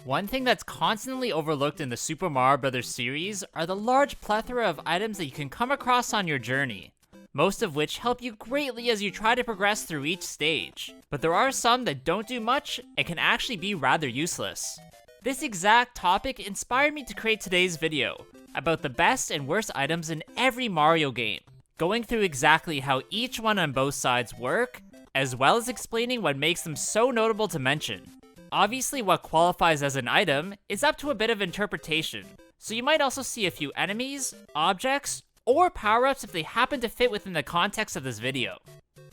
One thing that's constantly overlooked in the Super Mario Bros. Series are the large plethora of items that you can come across on your journey, most of which help you greatly as you try to progress through each stage. But there are some that don't do much and can actually be rather useless. This exact topic inspired me to create today's video about the best and worst items in every Mario game, going through exactly how each one on both sides work, as well as explaining what makes them so notable to mention. Obviously, what qualifies as an item is up to a bit of interpretation, so you might also see a few enemies, objects, or power-ups if they happen to fit within the context of this video.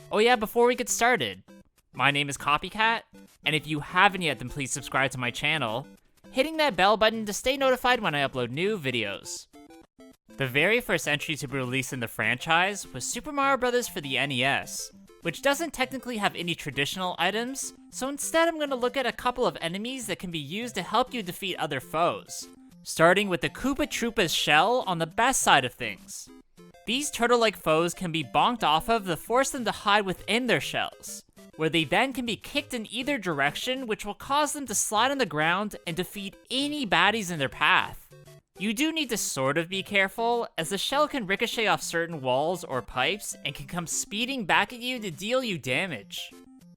Oh yeah, before we get started, my name is Copycat, and if you haven't yet, then please subscribe to my channel, hitting that bell button to stay notified when I upload new videos. The very first entry to be released in the franchise was Super Mario Bros. For the NES, which doesn't technically have any traditional items, so instead I'm going to look at a couple of enemies that can be used to help you defeat other foes, starting with the Koopa Troopa's shell on the best side of things. These turtle-like foes can be bonked off of to force them to hide within their shells, where they then can be kicked in either direction, which will cause them to slide on the ground and defeat any baddies in their path. You do need to sort of be careful, as the shell can ricochet off certain walls or pipes and can come speeding back at you to deal you damage.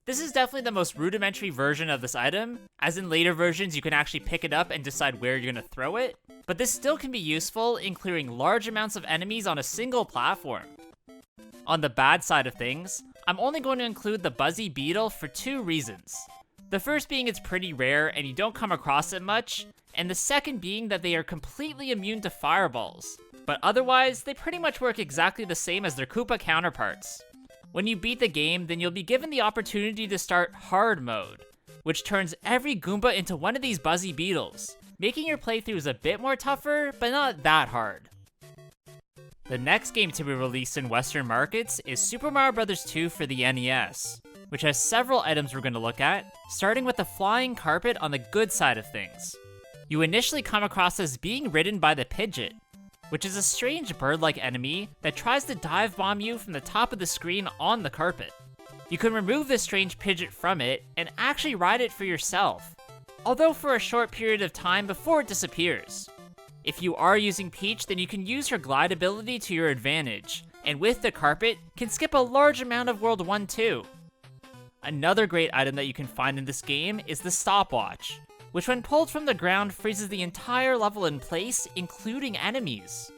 This is definitely the most rudimentary version of this item, as in later versions you can actually pick it up and decide where you're going to throw it, but this still can be useful in clearing large amounts of enemies on a single platform. On the bad side of things, I'm only going to include the Buzzy Beetle for two reasons. The first being it's pretty rare and you don't come across it much, and the second being that they are completely immune to fireballs, but otherwise they pretty much work exactly the same as their Koopa counterparts. When you beat the game, then you'll be given the opportunity to start Hard Mode, which turns every Goomba into one of these Buzzy Beetles, making your playthroughs a bit more tougher, but not that hard. The next game to be released in Western markets is Super Mario Bros. 2 for the NES, which has several items we're going to look at, starting with the flying carpet on the good side of things. You initially come across as being ridden by the Pidgeot, which is a strange bird-like enemy that tries to dive bomb you from the top of the screen on the carpet. You can remove this strange Pidgeot from it and actually ride it for yourself, although for a short period of time before it disappears. If you are using Peach, then you can use her glide ability to your advantage, and with the carpet, can skip a large amount of World 1 too. Another great item that you can find in this game is the stopwatch, which when pulled from the ground freezes the entire level in place, including enemies.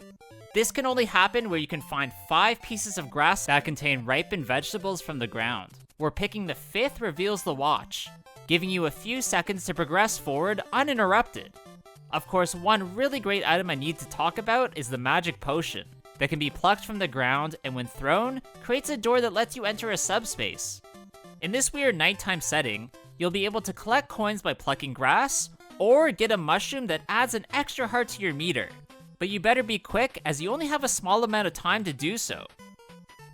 This can only happen where you can find 5 pieces of grass that contain ripened vegetables from the ground, where picking the 5th reveals the watch, giving you a few seconds to progress forward uninterrupted. Of course, one really great item I need to talk about is the magic potion, that can be plucked from the ground and when thrown, creates a door that lets you enter a subspace. In this weird nighttime setting, you'll be able to collect coins by plucking grass, or get a mushroom that adds an extra heart to your meter. But you better be quick, as you only have a small amount of time to do so.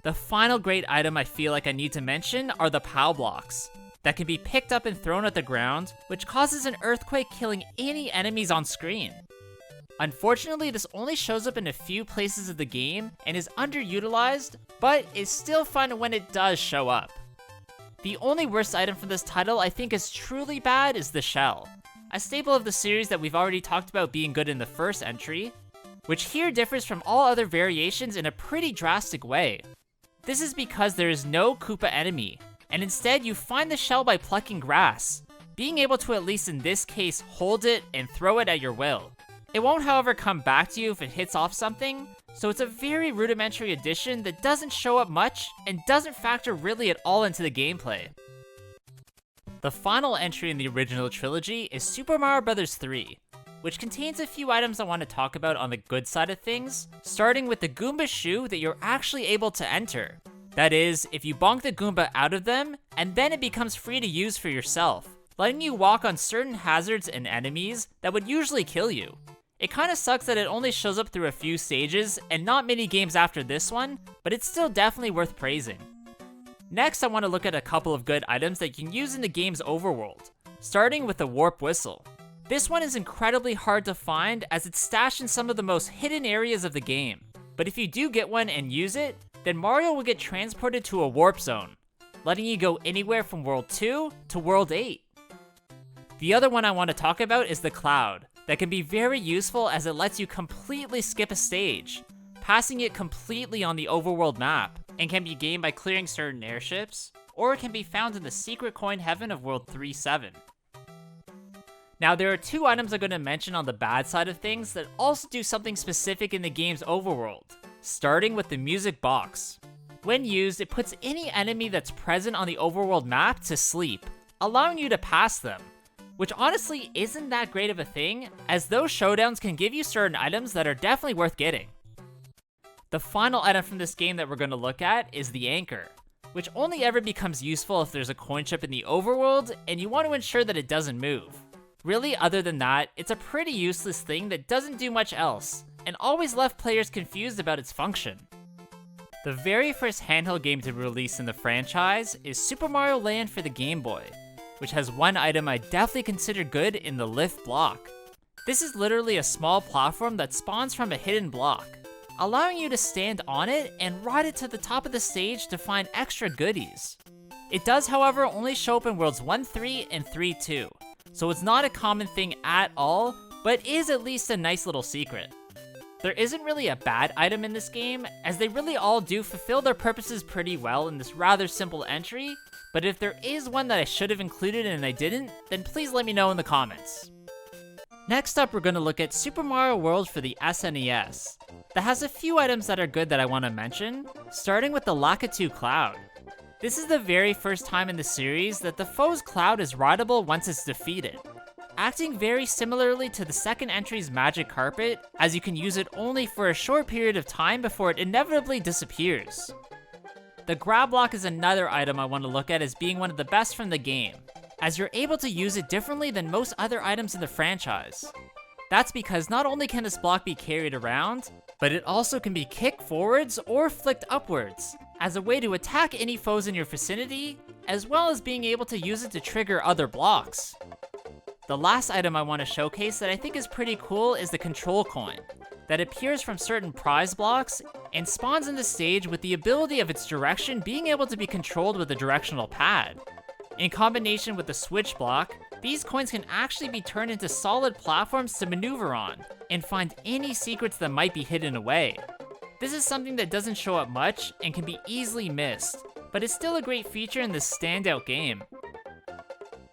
The final great item I feel like I need to mention are the POW blocks, that can be picked up and thrown at the ground, which causes an earthquake killing any enemies on screen. Unfortunately, this only shows up in a few places of the game and is underutilized, but is still fun when it does show up. The only worst item from this title I think is truly bad is the shell, a staple of the series that we've already talked about being good in the first entry, which here differs from all other variations in a pretty drastic way. This is because there is no Koopa enemy, and instead you find the shell by plucking grass, being able to at least in this case hold it and throw it at your will. It won't however come back to you if it hits off something, so it's a very rudimentary addition that doesn't show up much and doesn't factor really at all into the gameplay. The final entry in the original trilogy is Super Mario Bros. 3, which contains a few items I want to talk about on the good side of things, starting with the Goomba shoe that you're actually able to enter. That is, if you bonk the Goomba out of them, and then it becomes free to use for yourself, letting you walk on certain hazards and enemies that would usually kill you. It kinda sucks that it only shows up through a few stages and not many games after this one, but it's still definitely worth praising. Next, I want to look at a couple of good items that you can use in the game's overworld, starting with the Warp Whistle. This one is incredibly hard to find as it's stashed in some of the most hidden areas of the game, but if you do get one and use it, then Mario will get transported to a warp zone, letting you go anywhere from World 2 to World 8. The other one I want to talk about is the Cloud, that can be very useful as it lets you completely skip a stage, passing it completely on the overworld map, and can be gained by clearing certain airships, or it can be found in the secret coin heaven of World 3-7. Now there are two items I'm going to mention on the bad side of things that also do something specific in the game's overworld, starting with the music box. When used, it puts any enemy that's present on the overworld map to sleep, allowing you to pass them, which honestly isn't that great of a thing, as those showdowns can give you certain items that are definitely worth getting. The final item from this game that we're going to look at is the Anchor, which only ever becomes useful if there's a coin chip in the overworld and you want to ensure that it doesn't move. Really, other than that, it's a pretty useless thing that doesn't do much else, and always left players confused about its function. The very first handheld game to be released in the franchise is Super Mario Land for the Game Boy, which has one item I definitely consider good in the lift block. This is literally a small platform that spawns from a hidden block, allowing you to stand on it and ride it to the top of the stage to find extra goodies. It does, however, only show up in Worlds 1-3 and 3-2, so it's not a common thing at all, but is at least a nice little secret. There isn't really a bad item in this game, as they really all do fulfill their purposes pretty well in this rather simple entry, but if there is one that I should have included and I didn't, then please let me know in the comments. Next up, we're going to look at Super Mario World for the SNES. That has a few items that are good that I want to mention, starting with the Lakitu Cloud. This is the very first time in the series that the foe's cloud is rideable once it's defeated, acting very similarly to the second entry's Magic Carpet, as you can use it only for a short period of time before it inevitably disappears. The grab block is another item I want to look at as being one of the best from the game, as you're able to use it differently than most other items in the franchise. That's because not only can this block be carried around, but it also can be kicked forwards or flicked upwards, as a way to attack any foes in your vicinity, as well as being able to use it to trigger other blocks. The last item I want to showcase that I think is pretty cool is the Control Coin, that appears from certain prize blocks and spawns in the stage with the ability of its direction being able to be controlled with a directional pad. In combination with the switch block, these coins can actually be turned into solid platforms to maneuver on, and find any secrets that might be hidden away. This is something that doesn't show up much and can be easily missed, but it's still a great feature in this standout game.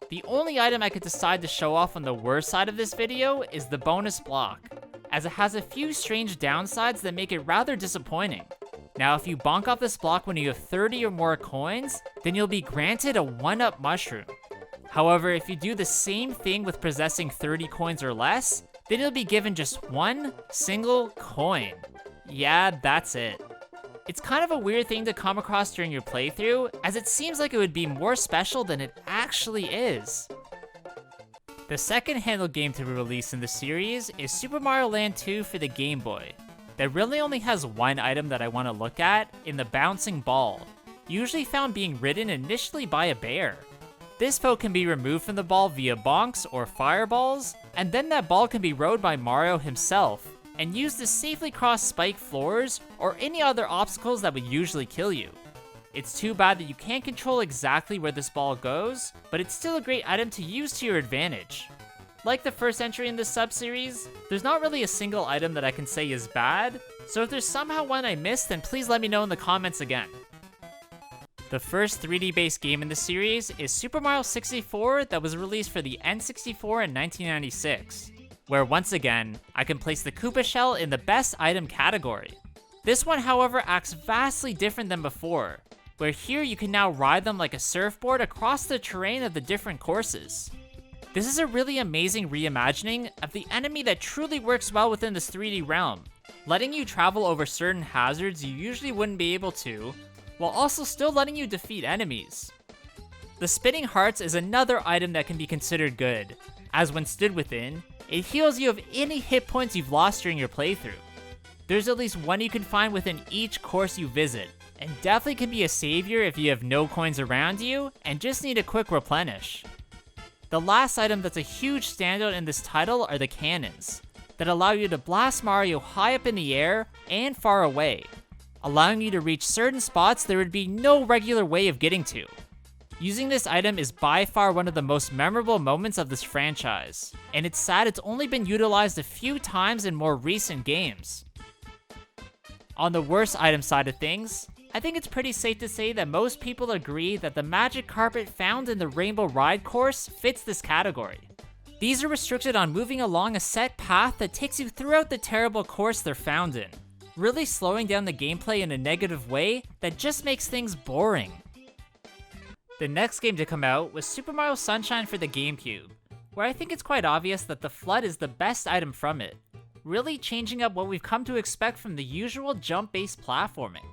The only item I could decide to show off on the worst side of this video is the bonus block, as it has a few strange downsides that make it rather disappointing. Now, if you bonk off this block when you have 30 or more coins, then you'll be granted a 1-up mushroom. However, if you do the same thing with possessing 30 coins or less, then you'll be given just one single coin. Yeah, that's it. It's kind of a weird thing to come across during your playthrough, as it seems like it would be more special than it actually is. The second handheld game to be released in the series is Super Mario Land 2 for the Game Boy, that really only has one item that I want to look at in the bouncing ball, usually found being ridden initially by a bear. This foe can be removed from the ball via bonks or fireballs, and then that ball can be rode by Mario himself, and used to safely cross spiked floors or any other obstacles that would usually kill you. It's too bad that you can't control exactly where this ball goes, but it's still a great item to use to your advantage. Like the first entry in this sub-series, there's not really a single item that I can say is bad, so if there's somehow one I missed, then please let me know in the comments again. The first 3D-based game in the series is Super Mario 64 that was released for the N64 in 1996, where once again, I can place the Koopa Shell in the best item category. This one, however, acts vastly different than before, where here you can now ride them like a surfboard across the terrain of the different courses. This is a really amazing reimagining of the enemy that truly works well within this 3D realm, letting you travel over certain hazards you usually wouldn't be able to, while also still letting you defeat enemies. The Spinning Hearts is another item that can be considered good, as when stood within, it heals you of any hit points you've lost during your playthrough. There's at least one you can find within each course you visit, and definitely can be a savior if you have no coins around you and just need a quick replenish. The last item that's a huge standout in this title are the cannons, that allow you to blast Mario high up in the air and far away, allowing you to reach certain spots there would be no regular way of getting to. Using this item is by far one of the most memorable moments of this franchise, and it's sad it's only been utilized a few times in more recent games. On the worst item side of things, I think it's pretty safe to say that most people agree that the magic carpet found in the Rainbow Ride course fits this category. These are restricted on moving along a set path that takes you throughout the terrible course they're found in, really slowing down the gameplay in a negative way that just makes things boring. The next game to come out was Super Mario Sunshine for the GameCube, where I think it's quite obvious that the FLUDD is the best item from it, really changing up what we've come to expect from the usual jump-based platforming.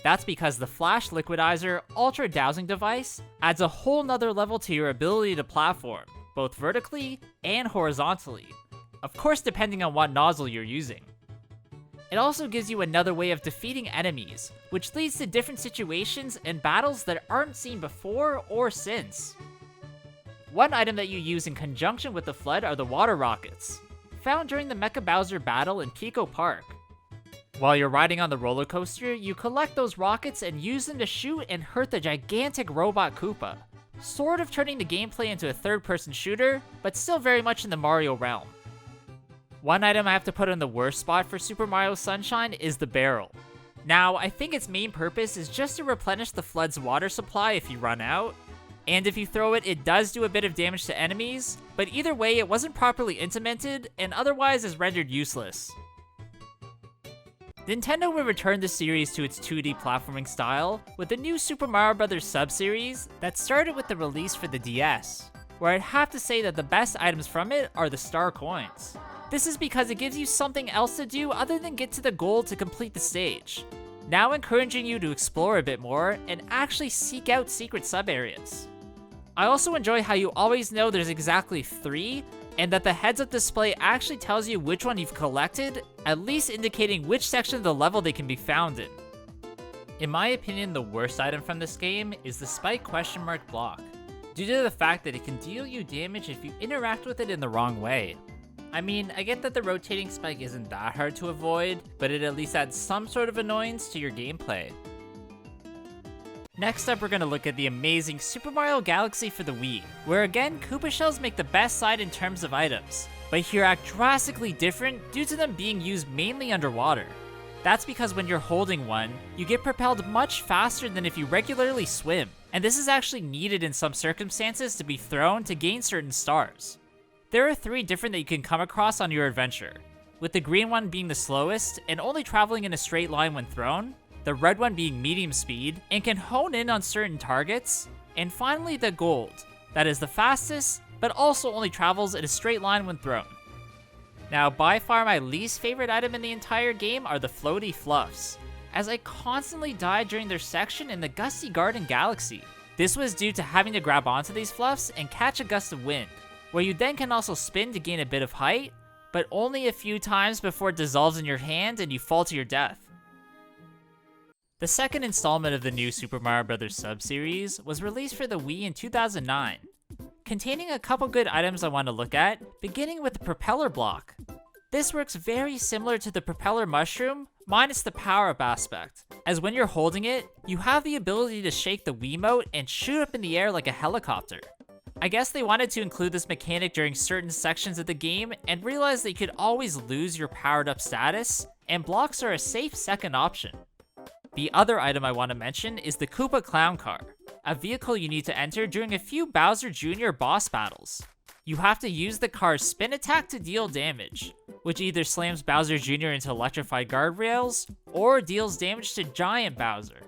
That's because the Flash Liquidizer Ultra Dowsing device adds a whole nother level to your ability to platform, both vertically and horizontally, of course depending on what nozzle you're using. It also gives you another way of defeating enemies, which leads to different situations and battles that aren't seen before or since. One item that you use in conjunction with the FLUDD are the water rockets, found during the Mecha Bowser battle in Pico Park. While you're riding on the roller coaster, you collect those rockets and use them to shoot and hurt the gigantic robot Koopa, sort of turning the gameplay into a third-person shooter, but still very much in the Mario realm. One item I have to put in the worst spot for Super Mario Sunshine is the barrel. Now, I think its main purpose is just to replenish the FLUDD's water supply if you run out, and if you throw it, it does do a bit of damage to enemies, but either way, it wasn't properly implemented and otherwise is rendered useless. Nintendo will return the series to its 2D platforming style with the new Super Mario Bros. Sub-series that started with the release for the DS, where I'd have to say that the best items from it are the star coins. This is because it gives you something else to do other than get to the goal to complete the stage, now encouraging you to explore a bit more and actually seek out secret sub-areas. I also enjoy how you always know there's exactly 3, and that the heads-up display actually tells you which one you've collected, at least indicating which section of the level they can be found in. In my opinion, the worst item from this game is the Spike question mark block, due to the fact that it can deal you damage if you interact with it in the wrong way. I mean, I get that the rotating spike isn't that hard to avoid, but it at least adds some sort of annoyance to your gameplay. Next up, we're going to look at the amazing Super Mario Galaxy for the Wii, where again, Koopa Shells make the best side in terms of items, but here act drastically different due to them being used mainly underwater. That's because when you're holding one, you get propelled much faster than if you regularly swim, and this is actually needed in some circumstances to be thrown to gain certain stars. There are 3 different that you can come across on your adventure, with the green one being the slowest and only traveling in a straight line when thrown, the red one being medium speed and can hone in on certain targets, and finally the gold, that is the fastest, but also only travels in a straight line when thrown. Now, by far my least favorite item in the entire game are the floaty fluffs, as I constantly died during their section in the Gusty Garden Galaxy. This was due to having to grab onto these fluffs and catch a gust of wind, where you then can also spin to gain a bit of height, but only a few times before it dissolves in your hand and you fall to your death. The second installment of the new Super Mario Bros. Sub-series was released for the Wii in 2009, containing a couple good items I want to look at, beginning with the propeller block. This works very similar to the propeller mushroom, minus the power-up aspect, as when you're holding it, you have the ability to shake the Wiimote and shoot up in the air like a helicopter. I guess they wanted to include this mechanic during certain sections of the game and realized that you could always lose your powered-up status, and blocks are a safe second option. The other item I want to mention is the Koopa Clown Car, a vehicle you need to enter during a few Bowser Jr. boss battles. You have to use the car's spin attack to deal damage, which either slams Bowser Jr. into electrified guardrails, or deals damage to Giant Bowser.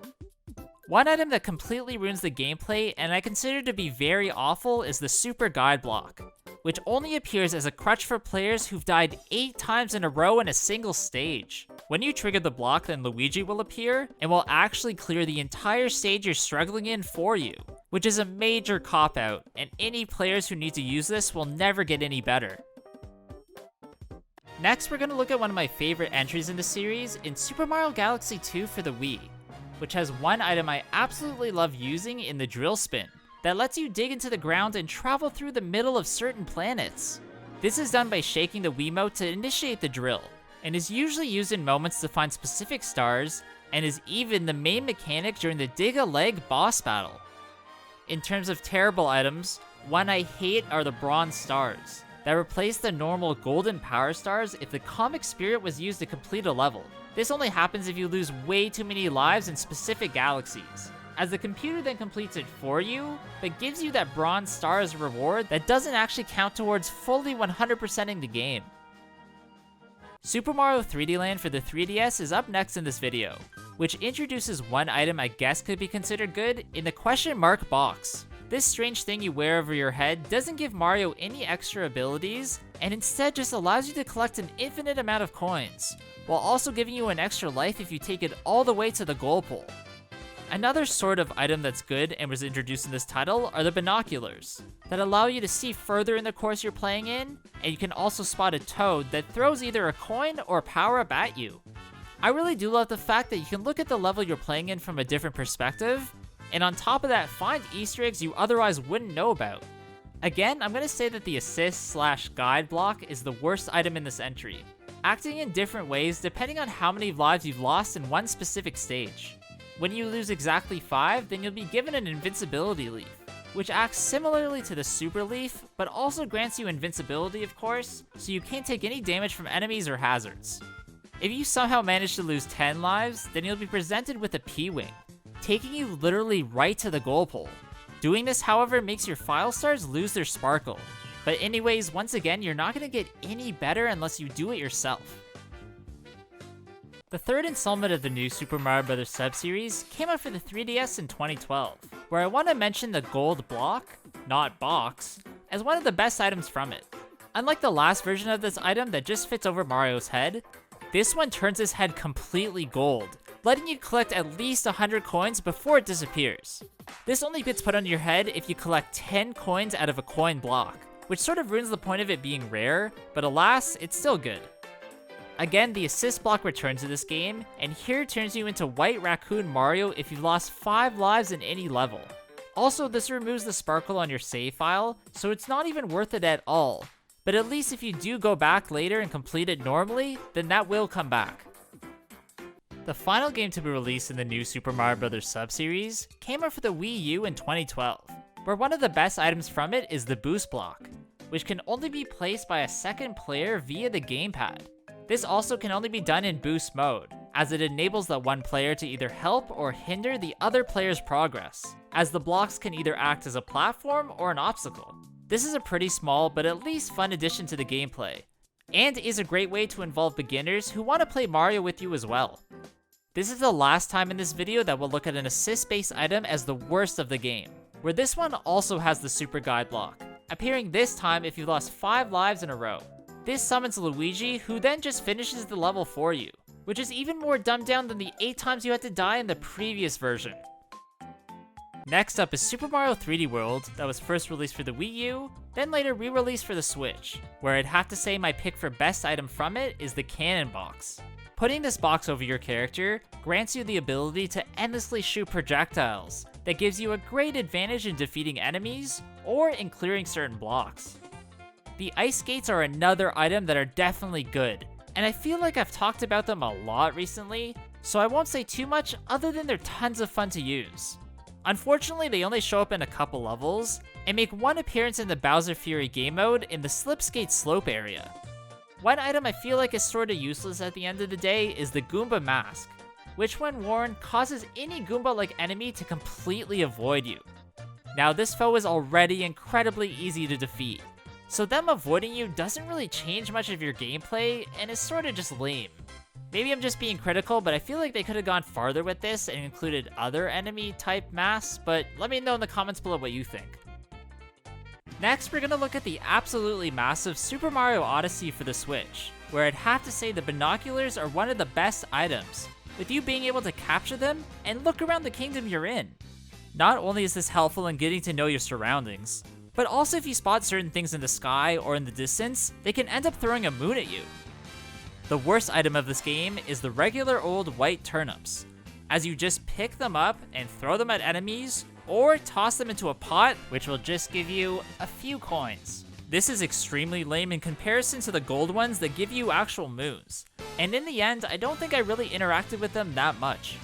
One item that completely ruins the gameplay and I consider to be very awful is the Super Guide Block, which only appears as a crutch for players who've died 8 times in a row in a single stage. When you trigger the block, then Luigi will appear and will actually clear the entire stage you're struggling in for you, which is a major cop-out, and any players who need to use this will never get any better. Next, we're going to look at one of my favorite entries in the series in Super Mario Galaxy 2 for the Wii, which has one item I absolutely love using in the drill spin, that lets you dig into the ground and travel through the middle of certain planets. This is done by shaking the Wiimote to initiate the drill, and is usually used in moments to find specific stars, and is even the main mechanic during the Dig a Leg boss battle. In terms of terrible items, one I hate are the bronze stars, that replace the normal golden power stars if the comic spirit was used to complete a level. This only happens if you lose way too many lives in specific galaxies, as the computer then completes it for you, but gives you that bronze star as a reward that doesn't actually count towards fully 100%ing the game. Super Mario 3D Land for the 3DS is up next in this video, which introduces one item I guess could be considered good in the question mark box. This strange thing you wear over your head doesn't give Mario any extra abilities, and instead just allows you to collect an infinite amount of coins, while also giving you an extra life if you take it all the way to the goal pole. Another sort of item that's good and was introduced in this title are the binoculars, that allow you to see further in the course you're playing in, and you can also spot a toad that throws either a coin or a power-up at you. I really do love the fact that you can look at the level you're playing in from a different perspective, and on top of that, find Easter eggs you otherwise wouldn't know about. Again, I'm gonna say that the assist/guide block is the worst item in this entry, acting in different ways depending on how many lives you've lost in one specific stage. When you lose exactly 5, then you'll be given an invincibility leaf, which acts similarly to the super leaf, but also grants you invincibility of course, so you can't take any damage from enemies or hazards. If you somehow manage to lose 10 lives, then you'll be presented with a P-Wing, taking you literally right to the goal pole. Doing this, however, makes your file stars lose their sparkle. But anyways, once again, you're not going to get any better unless you do it yourself. The third installment of the new Super Mario Bros. Sub-series came out for the 3DS in 2012, where I want to mention the gold block, not box, as one of the best items from it. Unlike the last version of this item that just fits over Mario's head, this one turns his head completely gold, letting you collect at least 100 coins before it disappears. This only gets put on your head if you collect 10 coins out of a coin block, which sort of ruins the point of it being rare, but alas, it's still good. Again, the assist block returns to this game, and here turns you into White Raccoon Mario if you've lost 5 lives in any level. Also, this removes the sparkle on your save file, so it's not even worth it at all. But at least if you do go back later and complete it normally, then that will come back. The final game to be released in the new Super Mario Bros. Sub-series came out for the Wii U in 2012, where one of the best items from it is the boost block, which can only be placed by a second player via the gamepad. This also can only be done in boost mode, as it enables that one player to either help or hinder the other player's progress, as the blocks can either act as a platform or an obstacle. This is a pretty small but at least fun addition to the gameplay, and is a great way to involve beginners who want to play Mario with you as well. This is the last time in this video that we'll look at an assist-based item as the worst of the game, where this one also has the super guide block, appearing this time if you lost 5 lives in a row. This summons Luigi, who then just finishes the level for you, which is even more dumbed down than the 8 times you had to die in the previous version. Next up is Super Mario 3D World, that was first released for the Wii U, then later re-released for the Switch, where I'd have to say my pick for best item from it is the Cannon Box. Putting this box over your character grants you the ability to endlessly shoot projectiles, that gives you a great advantage in defeating enemies, or in clearing certain blocks. The ice skates are another item that are definitely good, and I feel like I've talked about them a lot recently, so I won't say too much other than they're tons of fun to use. Unfortunately, they only show up in a couple levels, and make one appearance in the Bowser Fury game mode in the Slipskate Slope area. One item I feel like is sorta useless at the end of the day is the Goomba Mask, which when worn causes any Goomba-like enemy to completely avoid you. Now this foe is already incredibly easy to defeat, so them avoiding you doesn't really change much of your gameplay and is sorta just lame. Maybe I'm just being critical, but I feel like they could have gone farther with this and included other enemy type masks, but let me know in the comments below what you think. Next, we're gonna look at the absolutely massive Super Mario Odyssey for the Switch, where I'd have to say the binoculars are one of the best items, with you being able to capture them and look around the kingdom you're in. Not only is this helpful in getting to know your surroundings, but also if you spot certain things in the sky or in the distance, they can end up throwing a moon at you. The worst item of this game is the regular old white turnips, as you just pick them up and throw them at enemies, or toss them into a pot, which will just give you a few coins. This is extremely lame in comparison to the gold ones that give you actual moons, and in the end, I don't think I really interacted with them that much.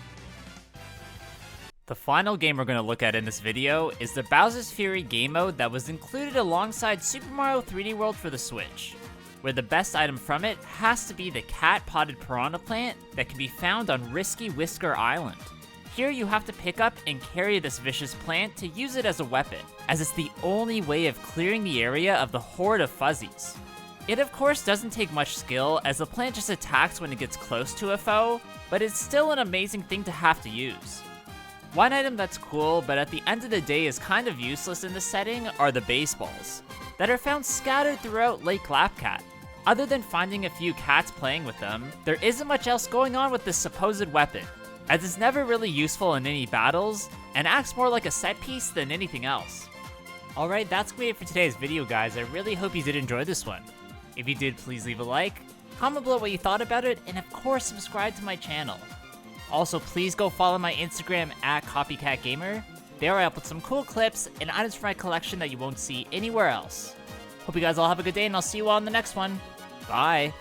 The final game we're going to look at in this video is the Bowser's Fury game mode that was included alongside Super Mario 3D World for the Switch, where the best item from it has to be the cat-potted piranha plant that can be found on Risky Whisker Island. Here you have to pick up and carry this vicious plant to use it as a weapon, as it's the only way of clearing the area of the horde of fuzzies. It of course doesn't take much skill, as the plant just attacks when it gets close to a foe, but it's still an amazing thing to have to use. One item that's cool, but at the end of the day is kind of useless in this setting, are the baseballs, that are found scattered throughout Lake Lapcat. Other than finding a few cats playing with them, there isn't much else going on with this supposed weapon, as it's never really useful in any battles, and acts more like a set piece than anything else. Alright, that's gonna be it for today's video, guys. I really hope you did enjoy this one. If you did, please leave a like, comment below what you thought about it, and of course subscribe to my channel. Also, please go follow my Instagram at CopyCatGamer. There I upload some cool clips and items from my collection that you won't see anywhere else. Hope you guys all have a good day, and I'll see you all in the next one. Bye!